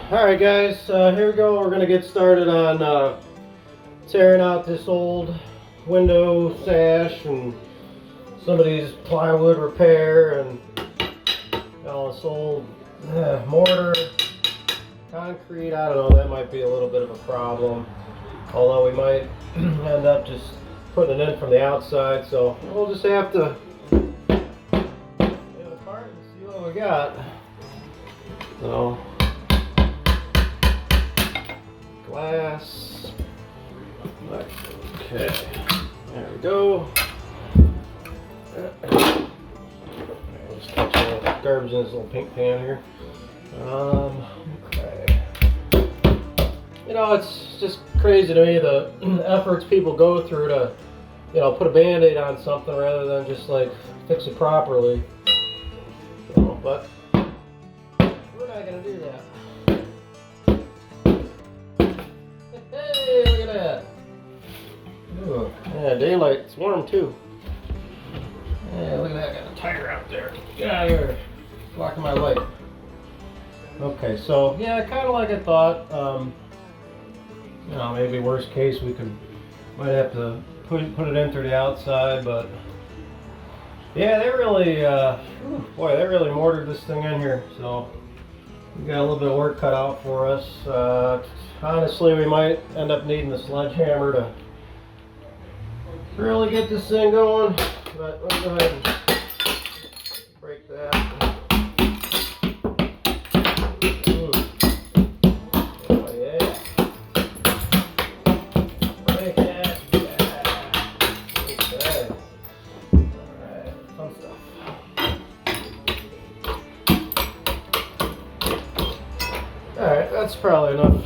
Alright guys, here we go. We're going to get started on tearing out this old window sash and somebody's plywood repair and this old mortar, concrete. I don't know, that might be a little bit of a problem. Although we might end up just putting it in from the outside, so we'll just have to get it apart and see what we got. So, glass. Okay, there we go. Let's catch the garbage in this little pink pan here. Okay. You know, it's just crazy to me the efforts people go through to, put a band-aid on something rather than just like fix it properly. So, but we're not gonna do that. Hey, look at that. Ooh, yeah, daylight. It's warm too. Yeah, look at that. Got a tiger out there. Get out of here. Blocking my light. Okay, so yeah, kind of like I thought. Maybe worst case we might have to put it in through the outside, but yeah, they really, they really mortared this thing in here. So we got a little bit of work cut out for us. Honestly, we might end up needing the sledgehammer to really get this thing going, but let's go ahead and break that. Oh yeah. Break that. Yeah. Okay. Alright, fun stuff. Alright, that's probably enough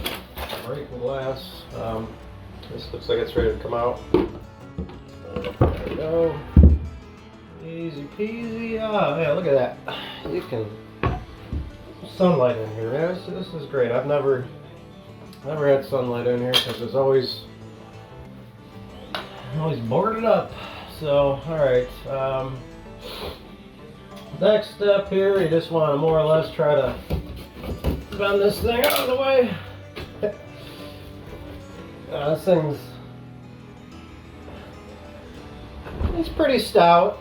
breaking glass. This looks like it's ready to come out. There we go. Easy peasy. Oh yeah, look at that. You can sunlight in here, man. This is great. I've never had sunlight in here because it's always boarded up. So all right. Next step here, you just want to more or less try to bend this thing out of the way. This thing's it's pretty stout.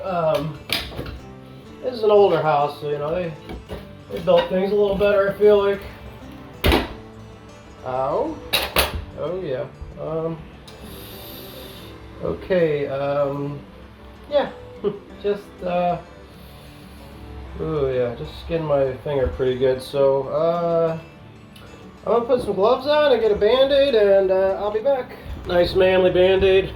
This is an older house, so they built things a little better, I feel like. Oh yeah. Okay. Yeah. Just just skinned my finger pretty good. So I'm gonna put some gloves on and get a band-aid, and I'll be back. Nice manly band-aid.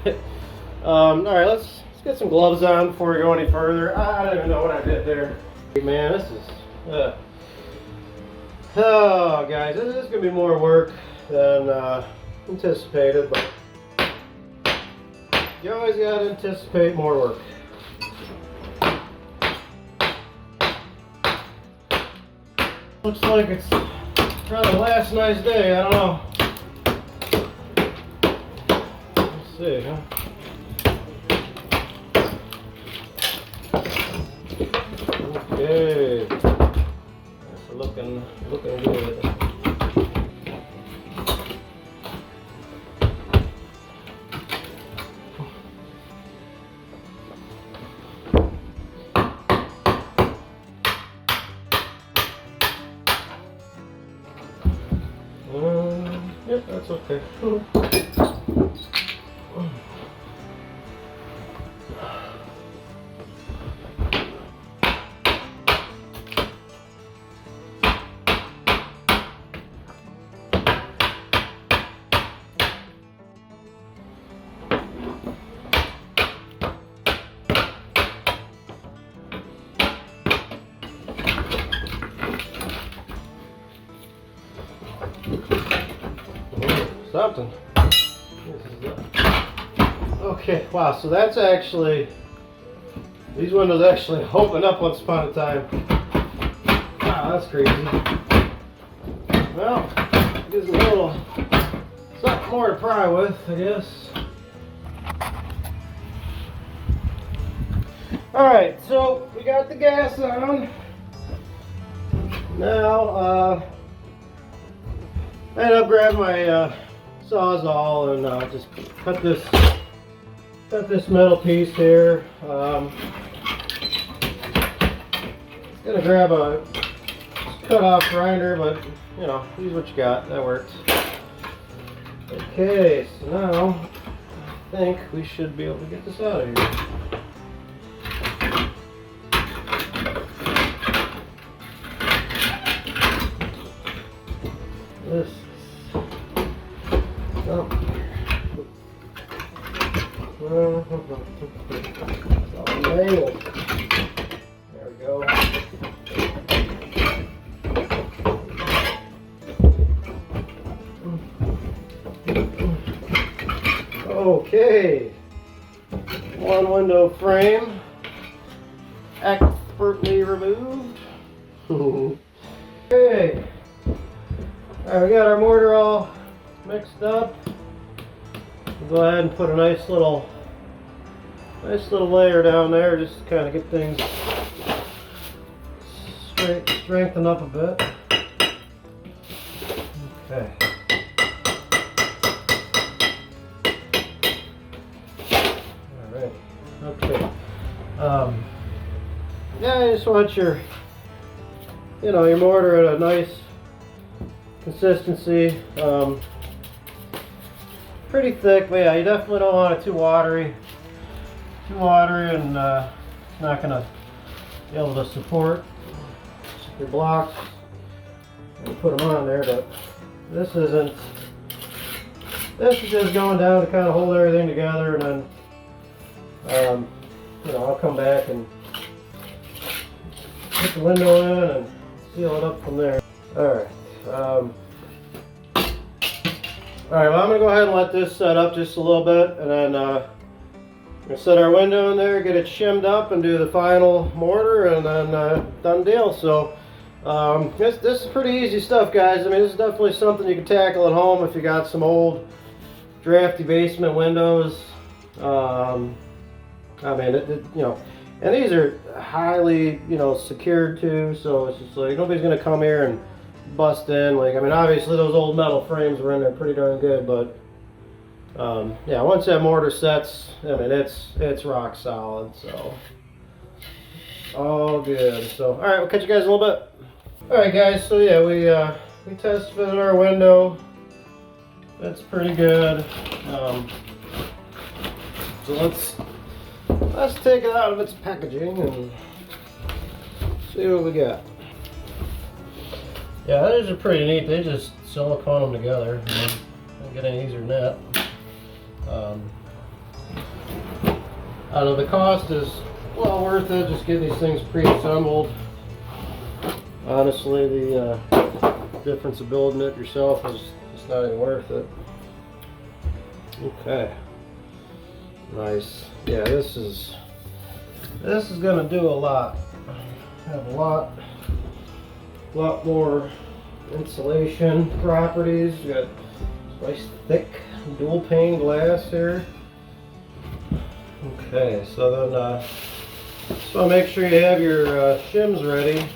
All right, let's get some gloves on before we go any further. I don't even know what I did there. Man, this is oh guys, this is gonna be more work than anticipated, but you always gotta anticipate more work. Looks like it's probably the last nice day. I don't know. Let's see, huh? Okay, that's looking good. Yep, that's okay. Something. Okay, wow, so that's actually, these windows actually open up once upon a time. Wow, that's crazy. Well, gives me a little something more to pry with, I guess. Alright, so we got the gas on. Now, I ended up grabbing my Sawzall and just cut this metal piece here. Gonna grab a cut-off grinder, but you know, use what you got. That works. Okay, so now I think we should be able to get this out of here. This is up here. It's all nailed. There we go. Okay, one window frame expertly removed. Okay, all right, we got our mortar all mixed up. We'll go ahead and put a nice little layer down there, just to kind of get things strengthened up a bit. Okay. Okay. Yeah, I just want your mortar at a nice consistency. Pretty thick, but yeah, you definitely don't want it too watery. Too watery, and it's not gonna be able to support your blocks. And put them on there, but this isn't. This is just going down to kind of hold everything together, and then. I'll come back and put the window in and seal it up from there. Alright. Alright, well, I'm going to go ahead and let this set up just a little bit, and then we're going to set our window in there, get it shimmed up, and do the final mortar, and then done deal. So this is pretty easy stuff, guys. I mean, this is definitely something you can tackle at home if you got some old drafty basement windows. I mean, and these are highly, secured too, so it's just like nobody's gonna come here and bust in. Like, I mean, obviously those old metal frames were in there pretty darn good, but yeah, once that mortar sets, I mean, it's rock solid, so all good. So, all right, we'll catch you guys in a little bit. All right, guys. So yeah, we test fitted our window. That's pretty good. So let's take it out of its packaging and see what we got. Yeah, these are pretty neat. They just silicone them together. Don't get any easier than that. I know the cost is well worth it. Just getting these things pre-assembled. Honestly, the difference of building it yourself is just not even worth it. Okay. Nice. Yeah, this is gonna do a lot. Have a lot more insulation properties. You got nice thick dual pane glass here. Okay, so then so make sure you have your shims ready.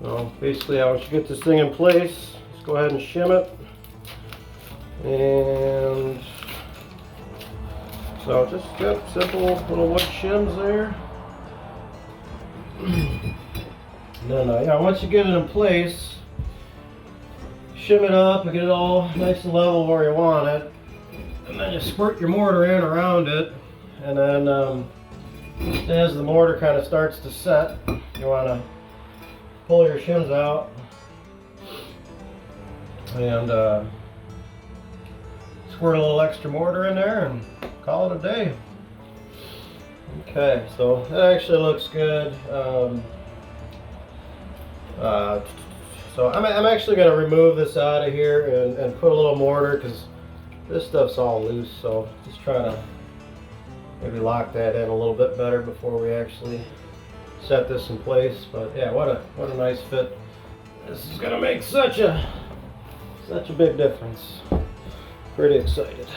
So basically, once you get this thing in place, just go ahead and shim it. And so just got simple little wood shims there. And then yeah, once you get it in place, shim it up and get it all nice and level where you want it. And then you squirt your mortar in around it. And then as the mortar kind of starts to set, you want to pull your shims out and squirt a little extra mortar in there and call it a day. Okay, so that actually looks good. So I'm actually going to remove this out of here and put a little mortar, because this stuff's all loose. So just trying to maybe lock that in a little bit better before we actually set this in place. But yeah, what a nice fit. This is going to make such a big difference. Pretty excited.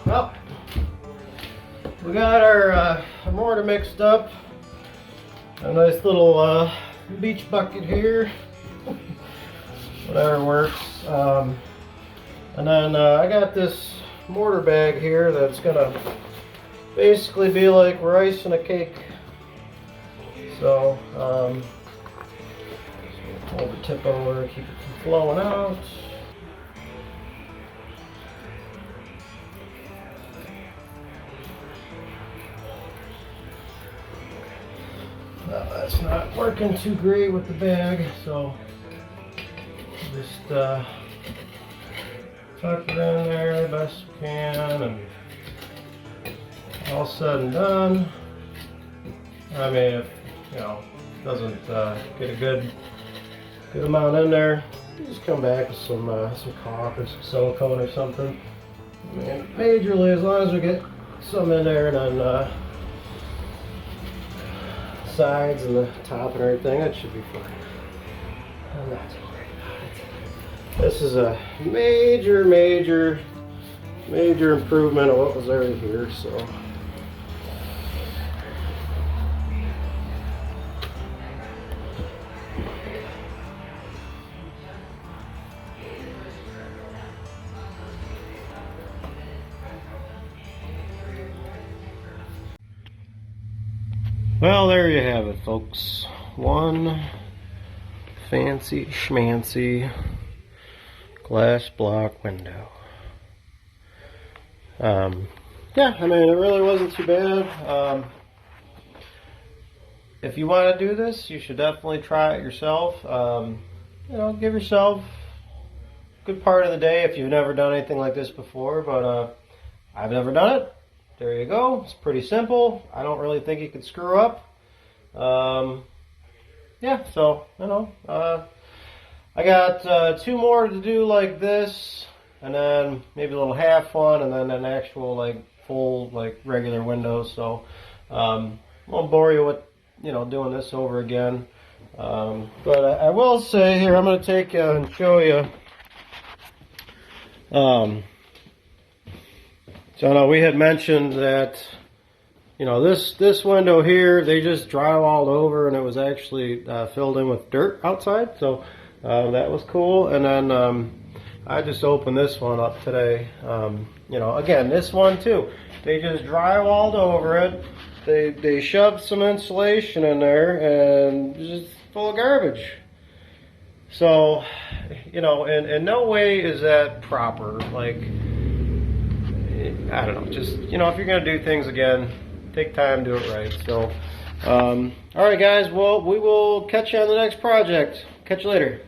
Well, we got our mortar mixed up. A nice little beach bucket here. Whatever works. And then I got this mortar bag here that's gonna basically be like rice and a cake. So hold the tip over, keep it from flowing out. That's not working too great with the bag, so just tuck it in there the best we can, and all said and done. I mean, if you know doesn't get a good amount in there, you just come back with some caulk or some silicone or something. I mean, majorly, as long as we get some in there, and then sides and the top and everything, that should be fine. I'm not too worried about it. This is a major improvement of what was already here, so. Well, there you have it, folks. One fancy schmancy glass block window. Yeah, I mean, it really wasn't too bad. If you want to do this, you should definitely try it yourself. You know, give yourself a good part of the day if you've never done anything like this before, but I've never done it. There you go. It's pretty simple. I don't really think you could screw up. Yeah, so, you know, I got 2 more to do like this, and then maybe a little half one, and then an actual, like, full, like, regular window. So, I won't bore you with, you know, doing this over again. But I will say here, I'm going to take you and show you. So now we had mentioned that, you know, this window here, they just drywalled over, and it was actually filled in with dirt outside. So that was cool. And then I just opened this one up today. You know, again, this one too, they just drywalled over it. They shoved some insulation in there, and just full of garbage. So, you know, in no way is that proper. Like, I don't know, just, you know, if you're going to do things again, take time, do it right. So, all right, guys, well, we will catch you on the next project. Catch you later.